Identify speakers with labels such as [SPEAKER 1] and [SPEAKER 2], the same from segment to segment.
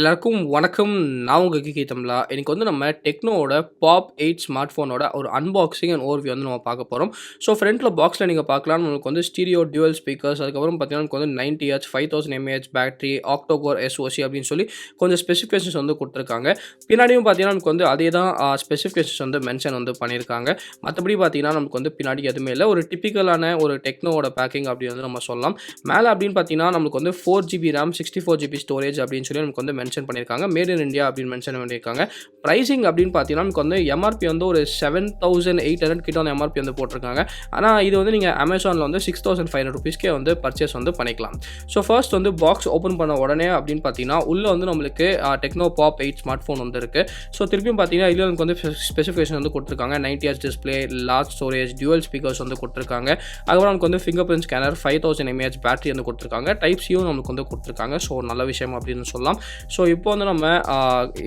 [SPEAKER 1] எல்லாருக்கும் வணக்கம். நான் உங்க கீகிதம்லா. இன்னைக்கு வந்து நம்ம டெக்னோவோட பாப் 8 ஸ்மார்ட் ஃபோனோட ஒரு அன்பாக்சிங் அண்ட் ஓவர்வியூ வந்து நம்ம பார்க்க போறோம். ஸோ ஃப்ரண்ட்ல பாக்ஸ்ல நீங்க பார்க்கலாம். உங்களுக்கு வந்து ஸ்டீரியோ டுவல் ஸ்பீக்கர்ஸ், அதுக்கப்புறம் பார்த்தீங்கன்னா நமக்கு வந்து 90 hertz 5000 mAh battery, octacore SoC அப்படின்னு சொல்லி கொஞ்சம் ஸ்பெசிஃபிகேஷன்ஸ் வந்து குடுத்துருக்காங்க. பின்னாடியும் பார்த்தீங்கன்னா நமக்கு வந்து அதே தான் ஸ்பெசிஃபிகேஷன்ஸ் வந்து மென்ஷன் வந்து பண்ணியிருக்காங்க. மற்றபடி பார்த்தீங்கன்னா நமக்கு வந்து பின்னாடி எதுவுமே இல்லை. ஒரு டிப்பிக்கலான ஒரு டெக்னோவோட பேக்கிங் அப்படின்னு வந்து நம்ம சொல்லலாம். மேலே அப்படின்னு பார்த்தீங்கன்னா நமக்கு வந்து 4GB RAM 64GB ஸ்டோரேஜ் அப்படின்னு சொல்லி நமக்கு வந்து மென்ஷன் பண்ணியிருக்காங்க. மேட் இன் இந்தியா அப்படின்னு மென்ஷன் பண்ணியிருக்காங்க. ப்ரைசிங் அப்படின்னு பார்த்தீங்கன்னா நமக்கு வந்து எம்ஆர்பி வந்து ஒரு 7800 கிட்ட வந்து எம்ஆர்பி வந்து போட்டிருக்காங்க. ஆனால் இது வந்து நீங்கள் அமேசானில் வந்து 6500 rupeesக்கே வந்து பர்ச்சேஸ் வந்து பண்ணிக்கலாம். ஸோ ஃபர்ஸ்ட் வந்து பாக்ஸ் ஓப்பன் பண்ண உடனே அப்படின்னு பார்த்தீங்கன்னா உள்ளே வந்து நம்மளுக்கு டெக்னோ பாப் 8 ஸ்மார்ட் ஃபோன் வந்து இருக்குது. ஸோ திருப்பியும் பார்த்தீங்கன்னா இதில் நமக்கு வந்து ஸ்பெசிஃபிகேஷன் வந்து கொடுத்துருக்காங்க. 90 hertz display, large storage, dual speakers வந்து கொடுத்துருக்காங்க. அதுக்கப்புறம் நமக்கு வந்து finger print scanner, 5000 mAh battery வந்து கொடுத்துருக்காங்க. டைப் சியும் நமக்கு வந்து கொடுத்துருக்காங்க. ஸோ நல்ல விஷயம் அப்படின்னு சொல்லலாம். ஸோ இப்போ வந்து நம்ம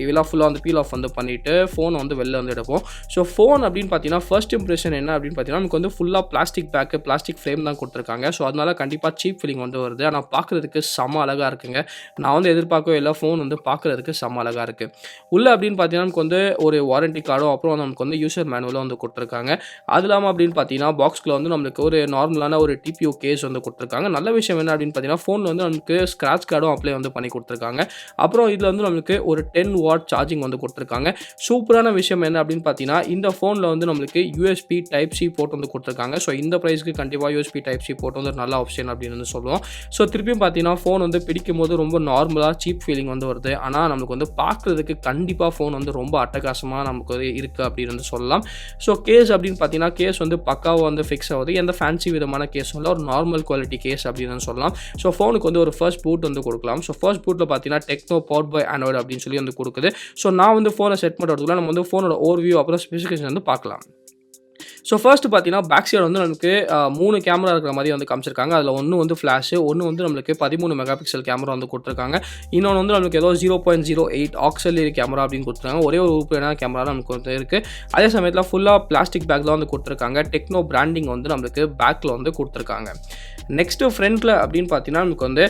[SPEAKER 1] இதெல்லாம் ஃபுல்லாக வந்து பீல் ஆஃப் வந்து பண்ணிவிட்டு ஃபோனை வந்து வெளில வந்து எடுப்போம். ஸோ ஃபோன் அப்படின்னு பார்த்தீங்கன்னா ஃபர்ஸ்ட் இம்ப்ரெஷன் என்ன அப்படின்னு பார்த்தீங்கன்னா நமக்கு வந்து ஃபுல்லாக பிளாஸ்டிக் பேக்கு, பிளாஸ்டிக் ஃப்ரேம் தான் கொடுத்துருக்காங்க. ஸோ அதனால கண்டிப்பாக சீப் ஃபீலிங் வந்து வருது. ஆனால் பார்க்குறதுக்கு செம்ம அழகாக இருக்குங்க. நான் வந்து எதிர்பார்க்கவே இல்லை. ஃபோன் வந்து பார்க்குறதுக்கு செம்ம அழகாக இருக்குது. உள்ளே அப்படின்னு பார்த்தீங்கன்னா நமக்கு வந்து ஒரு வாரண்டி கார்டும், அப்புறம் நமக்கு வந்து யூசர் மேனுவலும் வந்து கொடுத்துருக்காங்க. அது இல்லாமல் அப்படின்னு பார்த்தீங்கன்னா பாக்ஸ்க்குள்ள வந்து நம்மளுக்கு ஒரு நார்மலான ஒரு டிபியூ கேஸ் வந்து கொடுத்துருக்காங்க. நல்ல விஷயம் என்ன அப்படின்னு பார்த்தீங்கன்னா ஃபோன் வந்து நமக்கு ஸ்க்ராட்ச் கார்டும் அப்ளை வந்து பண்ணி கொடுத்துருக்காங்க. அப்புறம் இதில் வந்து நம்மளுக்கு ஒரு 10 வாட் சார்ஜிங் வந்து கொடுத்துருக்காங்க. சூப்பரான விஷயம் என்ன அப்படின்னு பார்த்தீங்கன்னா இந்த ஃபோனில் வந்து நம்மளுக்கு USB டைப் சி போர்ட் வந்து கொடுத்துருக்காங்க. ஸோ இந்த ப்ரைஸ்க்கு கண்டிப்பாக USB டைப் சி போர்ட் வந்து ஒரு நல்ல ஆப்ஷன் அப்படின்னு வந்து சொல்லுவோம். ஸோ திருப்பியும் பார்த்தீங்கன்னா ஃபோன் வந்து பிடிக்கும் போது ரொம்ப நார்மலாக சீப் ஃபீலிங் வந்து வருது. ஆனால் நமக்கு வந்து பார்க்குறதுக்கு கண்டிப்பாக ஃபோன் வந்து ரொம்ப அட்டகாசமாக நமக்கு வந்து இருக்குது அப்படின்னு வந்து சொல்லலாம். ஸோ கேஸ் அப்படின்னு பார்த்தீங்கன்னா கேஸ் வந்து பக்காவாக வந்து ஃபிக்ஸ் ஆகுது. எந்த ஃபேன்சி விதமான கேஸும் இல்லை, ஒரு நார்மல் குவாலிட்டி கேஸ் அப்படின்னு சொல்லலாம். ஸோ ஃபோனுக்கு வந்து ஒரு ஃபர்ஸ்ட் பூட் வந்து கொடுக்கலாம். ஸோ ஃபர்ஸ்ட் பூட்டில் பார்த்தீங்கன்னா டெக்னோ பவர்ட் பை ஆண்ட்ராய்டு அப்படின்னு சொல்லி வந்து கொடுக்குது. ஸோ நான் வந்து ஃபோனை செட் பண்ணுறதுக்குள்ள நம்ம வந்து ஃபோனோட ஓவர்வியூ அப்புறம் ஸ்பெசிஃபிகேஷன் வந்து பார்க்கலாம். ஸோ ஃபர்ஸ்ட் பார்த்தீங்கன்னா பேக் சைடு வந்து நமக்கு 3 கேமரா இருக்கிற மாதிரி வந்து காமிச்சிருக்காங்க. அதில் ஒன்று வந்து ஃப்ளாஷு, ஒன்று வந்து நம்மளுக்கு 13 மெகா பிக்சல் கேமரா வந்து கொடுத்துருக்காங்க. இன்னொன்று வந்து நமக்கு ஏதோ 0.08 ஆக்ஸிலரி கேமரா அப்படின்னு கொடுத்துருக்காங்க. ஒரே ஒரு உறுப்பியான கேமரா தான் நமக்கு வந்து இருக்குது. அதே சமயத்தில் ஃபுல்லாக பிளாஸ்டிக் பேக் தான் வந்து கொடுத்துருக்காங்க. டெக்னோ பிராண்டிங் வந்து நம்மளுக்கு பேக்கில் வந்து கொடுத்துருக்காங்க. நெக்ஸ்ட்டு ஃப்ரண்ட்டில் அப்படின்னு பார்த்தீங்கன்னா நமக்கு வந்து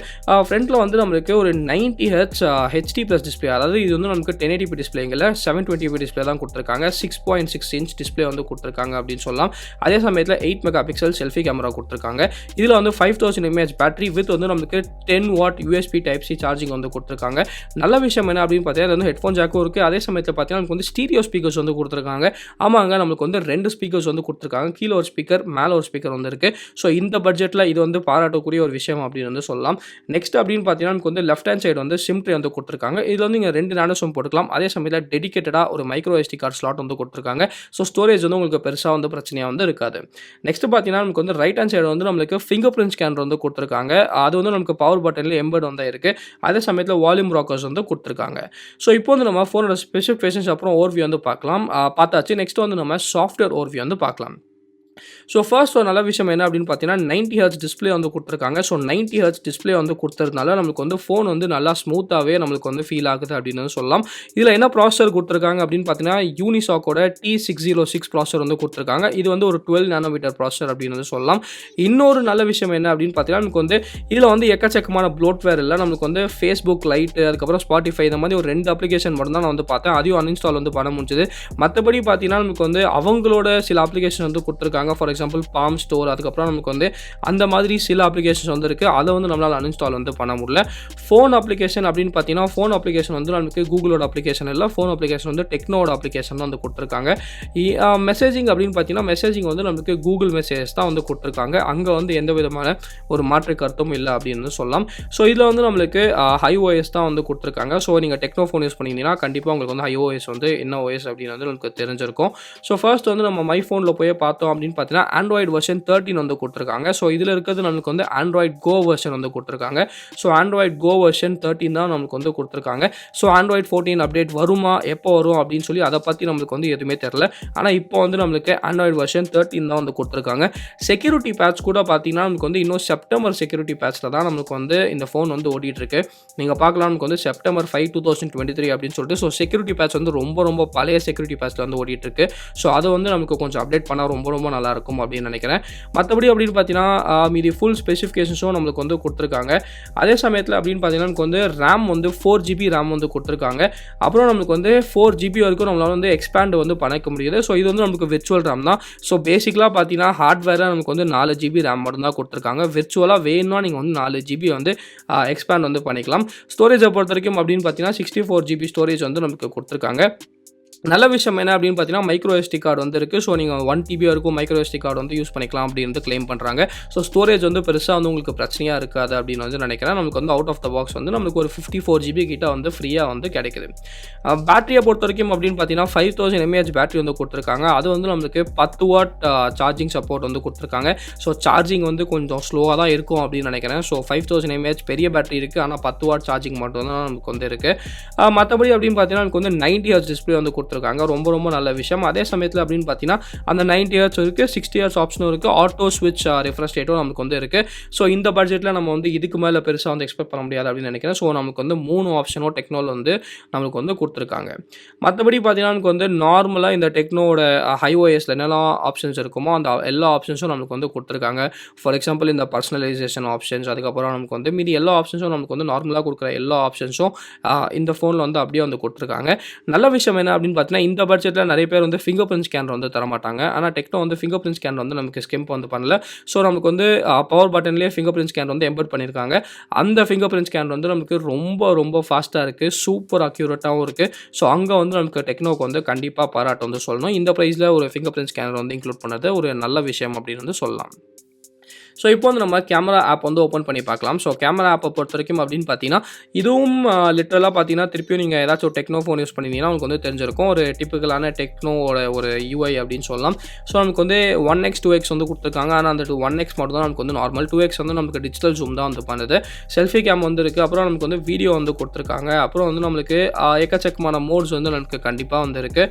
[SPEAKER 1] ஃப்ரண்ட்டில் வந்து நம்மளுக்கு ஒரு 90 ஹெர்ட்ஸ் HD ப்ளஸ் டிஸ்பிளே, அதாவது இது வந்து நமக்கு 1080p டிஸ்பிளேங்கில் 720p டிஸ்பிளே தான் கொடுத்துருக்காங்க. 6.6 இன்ச் டிஸ்பிளே வந்து கொடுத்துருக்காங்க அப்படின்னு சொல்லலாம். அதே சமயத்தில் 8 மெகா பிக்சல் செல்ஃபி கேமரா கொடுத்துருக்காங்க. இதில் வந்து 5000 mAh பேட்டரி வித் வந்து நமக்கு 10 what USB type C charging வந்து கொடுத்துருக்காங்க. நல்ல விஷயம் என்ன அப்படின்னு பார்த்தீங்கன்னா வந்து ஹெட்ஃபோன் ஜாக்கும் இருக்குது. அதே சமயத்தில் பார்த்தீங்கன்னா நமக்கு வந்து ஸ்டீரியோ ஸ்பீக்கர்ஸ் வந்து கொடுத்துருக்காங்க. ஆமாங்க, நமக்கு வந்து 2 ஸ்பீக்கர்ஸ் வந்து கொடுத்துருக்காங்க. கீழே ஒரு ஸ்பீக்கர், மேலே ஒரு ஸ்பீக்கர் வந்து இருக்குது. ஸோ இந்த பட்ஜெட்டில் இது வந்து பாராட்டக்கூடிய ஒரு விஷயம் அப்படின்னு வந்து சொல்லலாம். நெக்ஸ்ட் அப்படின்னு பார்த்தீங்கன்னா நமக்கு வந்து லெஃப்ட் ஹேண்ட் சைடு வந்து சிம் ட்ரே வந்து கொடுத்துருக்காங்க. இதில் வந்து நீங்கள் 2 நானோ சிம் போட்டுக்கலாம். அதே சமயத்தில் டெடிகேட்டடாக ஒரு மைக்ரோ SD கார்டு ஸ்லாட் வந்து கொடுத்துருக்காங்க. ஸோ ஸ்டோரேஜ் வந்து உங்களுக்கு பெருசாக வந்து பிரச்சனையாக வந்து இருக்காது. நெக்ஸ்ட் பார்த்தீங்கன்னா நமக்கு வந்து ரைட் ஹேண்ட் சைடு வந்து நம்மளுக்கு ஃபிங்கர் பிரிண்ட் ஸ்கேனர் வந்து கொடுத்துருக்காங்க. அது வந்து நமக்கு பவர் பட்டனில் எம்பெட் வந்து இருக்குது. அதே சமயத்தில் வால்யூம் ராக்கர்ஸ் வந்து கொடுத்துருக்காங்க. ஸோ இப்போ வந்து நம்ம ஃபோனோட ஸ்பெசிஃபிகேஷன்ஸ் அப்புறம் ஓவர்வியூ வந்து பார்த்தாச்சு. நெக்ஸ்ட் வந்து நம்ம சாஃப்ட்வேர் ஓவர்வியூ வந்து பார்க்கலாம். ஸோ ஃபர்ஸ்ட் ஒரு நல்ல விஷயம் என்ன அப்படின்னு பார்த்தீங்கன்னா 90 ஹெர்ட்ஸ் டிஸ்பிளே வந்து கொடுத்துருக்காங்க. ஸோ 90 ஹெர்ட்ஸ் டிஸ்பிளே வந்து கொடுத்ததுனால நம்மளுக்கு வந்து ஃபோன் வந்து நல்லா ஸ்மூத்தாகவே நம்மளுக்கு வந்து ஃபீல் ஆகுது அப்படின்னு சொல்லலாம். இதில் என்ன ப்ராசஸர் கொடுத்துருக்காங்க அப்படின்னு பார்த்தீங்கன்னா யூனிசாக்கோட T606 ப்ராசஸர் வந்து கொடுத்துருக்காங்க. இது வந்து ஒரு 12 நானோமீட்டர் ப்ராசஸர் அப்படின்னு வந்து சொல்லலாம். இன்னொரு நல்ல விஷயம் என்ன அப்படின்னு பார்த்தீங்கன்னா நமக்கு வந்து இதில் வந்து எக்கச்சக்கமான ப்ளோட்வேர் இல்லை. நம்மளுக்கு வந்து ஃபேஸ்புக் லைட்டு, அதுக்கப்புறம் ஸ்பாட்டிஃபை, இந்த மாதிரி ஒரு 2 அப்ளிகேஷன் மட்டும் தான் நான் வந்து பார்த்தேன். அதையும் அன்இன்ஸ்டால் வந்து பண்ண முடிஞ்சது. மற்றபடி பார்த்தீங்கன்னா நமக்கு வந்து அவங்களோட சில அப்ளிகேஷன் வந்து கொடுத்துருக்காங்க. ஃபார் எக்ஸாம்பிள் பாம் ஸ்டோர், அதுக்கப்புறம் நமக்கு வந்து அந்த மாதிரி சில அப்ளிகேஷன்ஸ் வந்து இருக்குது. அதை வந்து நம்மளால் அன்இன்ஸ்டால் வந்து பண்ண முடியல. ஃபோன் அப்ளிகேஷன் அப்படின்னு பார்த்தீங்கன்னா ஃபோன் அப்ளிகேஷன் வந்து நமக்கு கூகுளோட அப்ளிகேஷன் இல்லை. ஃபோன் அப்ளிகேஷன் வந்து டெக்னோட அப்ளிகேஷன் தான் வந்து கொடுத்துருக்காங்க. மெசேஜிங் அப்படின்னு பார்த்தீங்கன்னா மெசேஜிங் வந்து நமக்கு கூகுள் மெசேஜஸ் தான் வந்து கொடுத்துருக்காங்க. அங்கே வந்து எந்த விதமான ஒரு மாற்று கருத்தும் இல்லை அப்படின்னு சொல்லலாம். ஸோ இதில் வந்து நம்மளுக்கு iOS தான் வந்து கொடுத்துருக்காங்க. ஸோ நீங்கள் டெக்னோ ஃபோன் யூஸ் பண்ணிங்கன்னா கண்டிப்பாக உங்களுக்கு வந்து iOS வந்து என்ன OS அப்படின்னு வந்து நமக்கு தெரிஞ்சிருக்கும். ஸோ ஃபர்ஸ்ட் வந்து நம்ம மை ஃபோனில் போய் பார்த்தோம் அப்படின்னு பார்த்தீங்கன்னா ஆண்ட்ராய்டு வெர்ஷன் 13 வந்து கொடுத்துருக்காங்க. ஸோ இதில் இருக்கிறது நமக்கு வந்து ஆண்ட்ராய்டு கோ வெர்ஷன் வந்து கொடுத்துருக்காங்க. ஸோ ஆண்ட்ராய்டு கோ வெர்ஷன் 13 தான் நமக்கு வந்து கொடுத்துருக்காங்க. ஸோ ஆண்ட்ராய்டு 14 அப்டேட் வருமா, எப்போ வரும் அப்படின்னு சொல்லி அதை பற்றி நம்மளுக்கு வந்து எதுவுமே தெரில. ஆனால் இப்போ வந்து நம்மளுக்கு ஆண்ட்ராய்டு வெர்ஷன் 13 தான் வந்து கொடுத்துருக்காங்க. செக்யூரிட்டி பேட்ச் கூட பார்த்தீங்கன்னா நமக்கு வந்து இன்னும் செப்டம்பர் செக்யூரிட்டி பேட்ச்சில் தான் நமக்கு வந்து இந்த ஃபோன் வந்து ஓடிட்டு இருக்கு. நீங்கள் பார்க்கலாம் நமக்கு வந்து செப்டம்பர் 5, 2023 அப்படின்னு சொல்லிட்டு. ஸோ செக்யூரிட்டி பேட்ச் வந்து ரொம்ப பழைய செக்யூரிட்டி பேட்ச்சில் வந்து ஓடிட்டு இருக்கு. ஸோ அதை வந்து நமக்கு கொஞ்சம் அப்டேட் பண்ணால் ரொம்ப நல்லாயிருக்கும். இருக்கும் அப்படின்னு நினைக்கிறேன். மற்றபடி அப்படின்னு பார்த்தீங்கன்னா மீதி ஃபுல் ஸ்பெசிஃபிகேஷன்ஸும் நம்மளுக்கு வந்து கொடுத்துருக்காங்க. அதே சமயத்தில் அப்படின்னு பார்த்தீங்கன்னா நமக்கு வந்து ரேம் வந்து 4GB ரேம் வந்து கொடுத்துருக்காங்க. அப்புறம் நம்மளுக்கு வந்து 4GB வரைக்கும் நம்மளால் வந்து எக்ஸ்பேண்ட் வந்து பண்ணிக்க முடியுது. ஸோ இது வந்து நமக்கு விர்ச்சுவல் ரேம் தான். ஸோ பேசிக்கலாக பார்த்தீங்கன்னா ஹார்ட்வேராக நமக்கு வந்து 4GB ரேம் மட்டும் தான் கொடுத்துருக்காங்க. விர்ச்சுவலாக வேணும்னா நீங்கள் வந்து 4GB வந்து எக்ஸ்பேண்ட் வந்து பண்ணிக்கலாம். ஸ்டோரேஜை பொறுத்த வரைக்கும் அப்படின்னு பார்த்தீங்கன்னா 64GB ஸ்டோரேஜ் வந்து நமக்கு கொடுத்துருக்காங்க. நல்ல விஷயம் என்ன அப்படின்னு பார்த்தீங்கன்னா மைக்ரோ SD கார்டு வந்து இருக்குது. ஸோ நீங்கள் 1TB வரைக்கும் மைக்ரோ SD கார்டு வந்து யூஸ் பண்ணிக்கலாம் அப்படின்னு கிளைம் பண்ணுறாங்க. ஸோ ஸ்டோரேஜ் வந்து பெருசாக வந்து உங்களுக்கு பிரச்சனையாக இருக்காது அப்படின்னு வந்து நினைக்கிறேன். நமக்கு வந்து அவுட் ஆஃப் த பாக்ஸ் வந்து நமக்கு ஒரு 54GB கிட்ட வந்து ஃப்ரீயாக வந்து கிடைக்குது. பேட்டரியை பொறுத்த வரைக்கும் அப்படின்னு பார்த்தீங்கன்னா 5000 mAh பேட்டரி வந்து கொடுத்துருக்காங்க. அது வந்து நம்மளுக்கு 10 வாட் சார்ஜிங் சப்போர்ட் வந்து கொடுத்துருக்காங்க. ஸோ சார்ஜிங் வந்து கொஞ்சம் ஸ்லோவாக தான் இருக்கும் அப்படின்னு நினைக்கிறேன். ஸோ 5000 mAh பெரிய பேட்டரி இருக்குது. ஆனால் 10 வாட் சார்ஜிங் மட்டும் தான் நமக்கு வந்து இருக்குது. மற்றபடி அப்படின்னு பார்த்தீங்கன்னா நமக்கு வந்து 90Hz டிஸ்பிளே வந்து கொடுத்துருக்காங்க. ரொம்ப நல்ல விஷயம். அதே சமயத்தில் அப்படின்னு பார்த்தீங்கன்னா அந்த 90Hz இருக்குது, 60Hz ஆப்ஷனும் இருக்குது, ஆட்டோ ஸ்விட்ச் ரிஃப்ரெஷ் ரேட்டும் நமக்கு வந்து இருக்குது. ஸோ இந்த பட்ஜெட்டில் நம்ம வந்து இதுக்கு மேலே பெருசாக வந்து எக்ஸ்பெக்ட் பண்ண முடியாது அப்படின்னு நினைக்கிறேன். ஸோ நமக்கு வந்து 3 ஆப்ஷனோ டெக்னோவில் வந்து நம்மளுக்கு வந்து கொடுத்துருக்காங்க. மற்றபடி பார்த்தீங்கன்னா நமக்கு வந்து நார்மலாக இந்த டெக்னோட iOSல என்னெல்லாம் ஆப்ஷன்ஸ் இருக்குமோ அந்த எல்லா ஆப்ஷன்ஸும் நமக்கு வந்து கொடுத்துருக்காங்க. ஃபார் எக்ஸாம்பிள் இந்த பர்சனலைசேஷன் ஆப்ஷன்ஸ், அதுக்கப்புறம் நமக்கு வந்து மீதி எல்லா ஆப்ஷன்ஸும் நமக்கு வந்து நார்மலாக கொடுக்குற எல்லா ஆப்ஷன்ஸும் இந்த ஃபோனில் வந்து அப்படியே வந்து கொடுத்துருக்காங்க. நல்ல விஷயம் என்ன அப்படின்னு பார்த்தீங்கன்னா இந்த பட்ஜெட்டில் நிறைய பேர் வந்து ஃபிங்கர் பிரிண்ட் ஸ்கேனர் வந்து தரமாட்டாங்க. ஆனால் டெக்னோ வந்து ஃபிங்கர் பிரிண்ட் ஸ்கேனர் வந்து நமக்கு ஸ்கிம்ப் வந்து பண்ணல. ஸோ நமக்கு வந்து பவர் பட்டன்லேயே ஃபிங்கர் பிரிண்ட் ஸ்கேனர் வந்து எம்பெட் பண்ணியிருக்காங்க. அந்த ஃபிங்கர் பிரிண்ட் ஸ்கேனர் வந்து நமக்கு ரொம்ப ஃபாஸ்ட்டாக இருக்குது, சூப்பர் அக்யூரேட்டாகவும் இருக்குது. ஸோ அங்கே வந்து நமக்கு டெக்னோக்கு வந்து கண்டிப்பாக பாராட்டு வந்து சொல்லணும். இந்த ப்ரைஸில் ஒரு ஃபிங்கர் பிரிண்ட் ஸ்கேனர் வந்து இன்க்ளூட் பண்ணது ஒரு நல்ல விஷயம் அப்படின்னு வந்து சொல்லலாம். ஸோ இப்போ வந்து நம்ம கேமரா ஆப் வந்து ஓப்பன் பண்ணி பார்க்கலாம். ஸோ கேமரா ஆப்பை பொறுத்த வரைக்கும் அப்படின்னு பார்த்தீங்கன்னா இதுவும் லிட்டரலாக பார்த்தீங்கன்னா திருப்பியும் நீங்கள் ஏதாச்சும் ஒரு டெக்னோ ஃபோன் யூஸ் பண்ணிங்கன்னா உங்களுக்கு வந்து தெரிஞ்சிருக்கும். ஒரு டிப்பிக்கலான டெக்னோட ஒரு UI அப்படின்னு சொல்லலாம். ஸோ நமக்கு வந்து 1x 2x வந்து கொடுத்துருக்காங்க. ஆனால் அந்த 1x மட்டும் தான் நமக்கு வந்து நார்மல், 2x வந்து நமக்கு டிஜிட்டல் ஜூம் தான் வந்து பண்ணுது. செல்ஃபி கேம் வந்து இருக்குது. அப்புறம் நமக்கு வந்து வீடியோ வந்து கொடுத்துருக்காங்க. அப்புறம் வந்து நம்மளுக்கு எக்கச்சக்கமான மோட்ஸ் வந்து நமக்கு கண்டிப்பாக வந்து இருக்குது.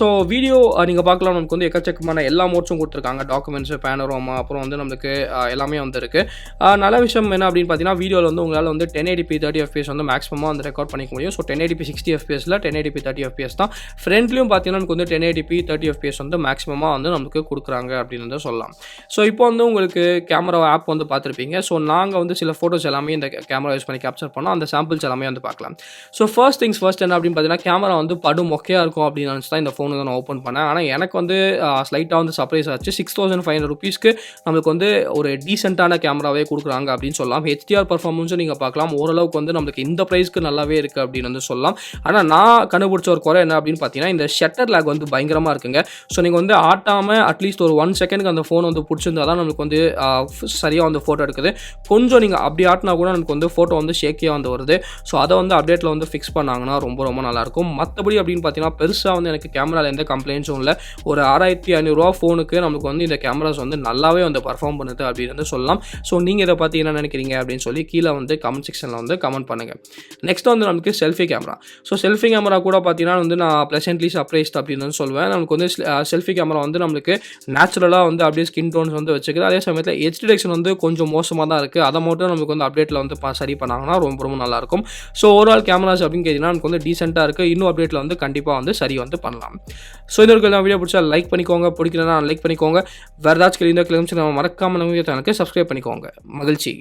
[SPEAKER 1] ஸோ வீடியோ நீங்கள் பார்க்கலாம். நமக்கு வந்து எக்கச்சக்கமான எல்லா மோட்ஸும் கொடுத்துருக்காங்க. டாக்குமெண்ட்ஸு, பேனரோமா, அப்புறம் வந்து நம்மளுக்கு எல்லாமே வந்து இருக்குது. நல்ல விஷயம் என்ன அப்படின்னு பார்த்தீங்கன்னா வீடியோவில் வந்து உங்களால் வந்து 1080p 30fps வந்து மேக்ஸிமமாக வந்து ரெக்கார்ட் பண்ணிக்க முடியும். ஸோ 1080p 60fpsல 1080p 30fps தான். ஃப்ரண்ட்லையும் பார்த்தீங்கன்னா நமக்கு வந்து 1080p 30fps வந்து மேக்ஸிமமாக வந்து நமக்கு கொடுக்குறாங்க அப்படின்னு வந்து சொல்லலாம். ஸோ இப்போ வந்து உங்களுக்கு கேமரா ஆப் வந்து பார்த்துருப்பீங்க. ஸோ நாங்கள் வந்து சில ஃபோட்டோஸ் எல்லாமே இந்த கேமரா யூஸ் பண்ணி கேப்சர் பண்ணோம். அந்த சாம்பிள்ஸ் எல்லாமே வந்து பார்க்கலாம். ஸோ ஃபர்ஸ்ட் திங்ஸ் ஃபர்ஸ்ட் என்ன அப்படின்னு பார்த்தீங்கன்னா கேமரா வந்து மொக்கையாக இருக்கும் அப்படின்னு நினச்சி தான் இந்த ஃபோன் வந்து நான் ஓப்பன் பண்ணேன். ஆனால் எனக்கு வந்து ஸ்லைட்டாக வந்து சர்ப்ரைஸ் ஆச்சு. 6500 rupeesக்கு நம்மளுக்கு வந்து ஒரு டீசென்ட்டான கேமராவே கொடுக்குறாங்க அப்படின்னு சொல்லலாம். HDR பர்ஃபார்மன்ஸும் நீங்கள் பார்க்கலாம். ஓரளவுக்கு வந்து நம்மளுக்கு இந்த ப்ரைஸ்க்கு நல்லாவே இருக்குது அப்படின்னு வந்து சொல்லலாம். ஆனால் நான் கண்டுபிடிச்ச ஒரு குறை என்ன அப்படின்னு பார்த்தீங்கன்னா இந்த ஷட்டர் லேக் வந்து பயங்கரமாக இருக்குங்க. ஸோ நீங்கள் வந்து ஆட்டாமல் அட்லீஸ்ட் ஒரு 1 செகண்டுக்கு அந்த ஃபோன் வந்து பிடிச்சிருந்தா தான் நமக்கு வந்து சரியாக வந்து ஃபோட்டோ எடுக்குது. கொஞ்சம் நீங்கள் அப்படி ஆட்டினா கூட நமக்கு வந்து ஃபோட்டோ வந்து ஷேக்கியாக வந்து வருது. ஸோ அதை வந்து அப்டேட்டில் வந்து ஃபிக்ஸ் பண்ணாங்கன்னா ரொம்ப நல்லாயிருக்கும். மற்றபடி அப்படின்னு பார்த்தீங்கன்னா பெருசாக வந்து எனக்கு கேமராவில் எந்த கம்ப்ளைண்ட்ஸும் இல்லை. ஒரு 6500 ஃபோனுக்கு நமக்கு வந்து இந்த கேமராஸ் வந்து நல்லாவே வந்து பர்ஃபார்ம் பண்ணுது அப்படின்னு வந்து சொல்லலாம். ஸோ நீங்கள் இதை பார்த்து என்ன நினைக்கிறீங்க அப்படின்னு சொல்லி கீழே வந்து கமெண்ட் செக்ஷனில் வந்து கமெண்ட் பண்ணுங்கள். நெக்ஸ்ட் வந்து நமக்கு selfie camera. So selfie camera கூட பார்த்தீங்கன்னா வந்து நான் ப்ளசன்ட்லி சர்ப்ரைஸ்ட் அப்படின்னு வந்து சொல்வேன். நமக்கு வந்து செல்ஃபி கேமரா வந்து நம்மளுக்கு நேச்சுரலாக வந்து அப்படியே ஸ்கின் டோன்ஸ் வந்து வச்சுக்குது. அதே சமயத்தில் HD டிடெக்ஷன் வந்து கொஞ்சம் மோசமாக தான் இருக்குது. அதை மட்டும் நமக்கு வந்து அப்டேட்டில் வந்து சரி பண்ணாங்கன்னா ரொம்ப நல்லாயிருக்கும். ஸோ ஓவரால் கேமராஸ் அப்படின்னு கேட்டிங்கன்னா நமக்கு வந்து டீசெண்டாக இருக்குது. இன்னும் அப்டேட்டில் வந்து கண்டிப்பாக வந்து சரி வந்து பண்ணலாம். ஸோ இந்த ஒரு வீடியோ பிடிச்சா லைக் பண்ணிக்கோங்க, பிடிக்கலன்னா லைக் பண்ணிக்கோங்க. வேறு ஏதாச்சும் இந்த கிளம்ஸ் நம்ம மறக்காமல் நம்ம சேனலுக்கு சப்ஸ்கிரைப் பண்ணிக்கோங்க. மகிழ்ச்சி.